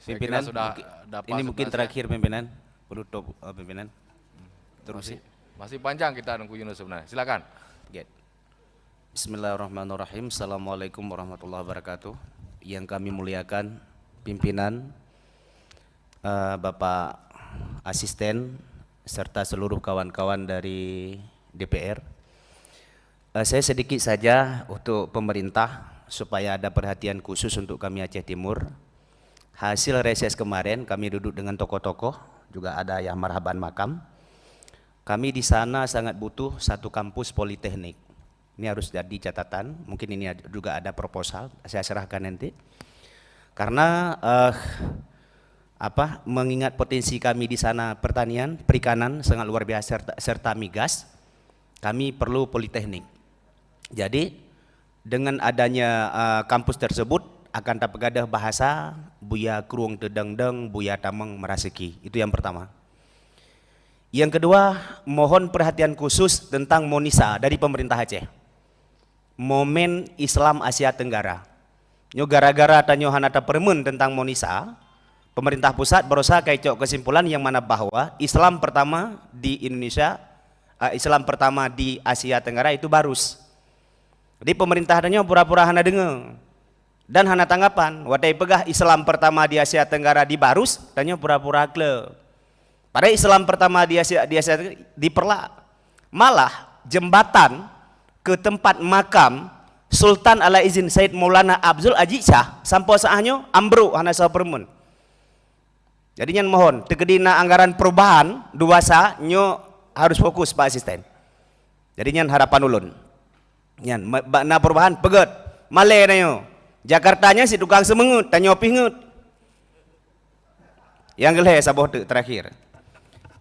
Pimpinan, sudah dapat ini mungkin terakhir pimpinan, penutup pimpinan. Terus masih panjang kita nunggu Yunus sebenarnya. Silakan. Get. Bismillahirrahmanirrahim. Assalamualaikum warahmatullahi wabarakatuh. Yang kami muliakan pimpinan, Bapak Asisten serta seluruh kawan-kawan dari DPR. Saya sedikit saja untuk pemerintah supaya ada perhatian khusus untuk kami Aceh Timur. Hasil reses kemarin kami duduk dengan tokoh-tokoh, juga ada yang marhaban makam. Kami di sana sangat butuh satu kampus politeknik. Ini harus jadi catatan, mungkin ini juga ada proposal, saya serahkan nanti. Karena mengingat potensi kami di sana pertanian, perikanan sangat luar biasa serta migas, kami perlu politeknik. Jadi dengan adanya kampus tersebut akan terpegadah bahasa buya kruong tedeng-deng, buya tameng merasiki. Itu yang pertama. Yang kedua, mohon perhatian khusus tentang Monisa dari pemerintah Aceh. Momen Islam Asia Tenggara. Nyo gara-gara tanyo hanata permen tentang Monisa, pemerintah pusat berusaha kayak kesimpulan yang mana bahwa Islam pertama di Indonesia, Islam pertama di Asia Tenggara itu Barus. Jadi pemerintah tanyo pura-pura hana dengar. Dan hana tanggapan, wadai pegah Islam pertama di Asia Tenggara di Barus, tanya pura-pura kle. Pada Islam pertama di Asia di Perla, malah jembatan ke tempat makam Sultan ala izin Said Maulana Abdul Aziz Shah sampai saahnya ambruk hana sapermun. Jadi nyan mohon tegedina anggaran perubahan duasa nyo harus fokus Pak Asisten. Jadi nyan harapan ulun. Nyan na perubahan peget male na yo. Jakartanya si tukang semengut, tanya pingut. Yang geleh saboh terakhir.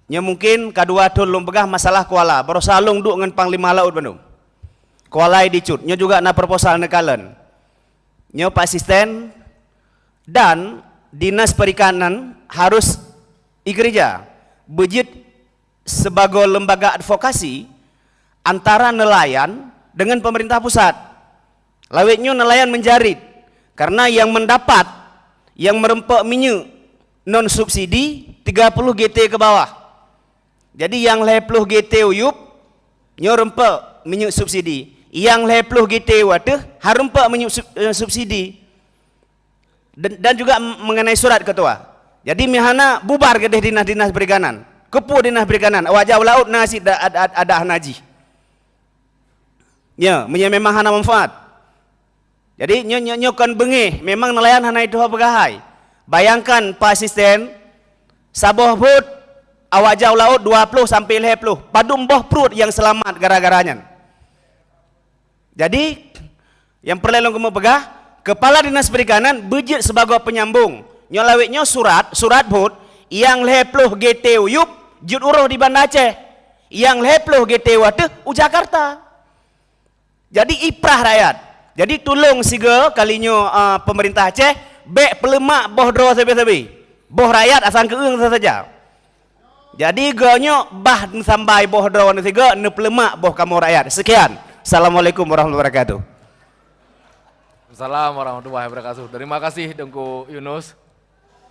Nya mungkin kedua tulung pegah masalah kuala, baru salung duk dengan Panglima Laut Bandung. Kualai dicut, nya juga na proposal nekalen. Nya Pak Asisten dan Dinas Perikanan harus igereja budget sebagai lembaga advokasi antara nelayan dengan pemerintah pusat. Lawetnya nelayan menjarit. Karena yang mendapat, yang merempek minyak non subsidi 30 GT ke bawah. Jadi yang 10 GT uyup, nyo rempek minyak subsidi. Yang 10 GT wadah, harempek minyak subsidi. Dan juga mengenai surat ketua. Jadi mihana bubar ke dinas-dinas perikanan. Kepu dinas perikanan, wajah laut nasi ada hanaji. Ya, memang hana manfaat. Jadi nyo kan bengi, memang nelayan hana itu pegahai. Bayangkan Pak Asisten, saboh put awak jauh laut 20 sampai 50, padum boh perut yang selamat gara-garanya. Jadi yang perlu kamu pegah, Kepala Dinas Perikanan budget sebagai penyambung. Nyo lawetnya surat put yang 10 GT uyup jut uruh di Banda Aceh. Yang 10 GT wate Jakarta. Jadi iprah rakyat. Jadi tolong siga kalinyo pemerintah Aceh bek pelemak boh dro sabi-sabi. Boh rakyat asal keung saja. Jadi gonyo bah sampai boh dro siga ne pelemak boh kamu rakyat. Sekian. Assalamualaikum warahmatullahi wabarakatuh. Assalamualaikum warahmatullahi wabarakatuh. Terima kasih Dengku Yunus.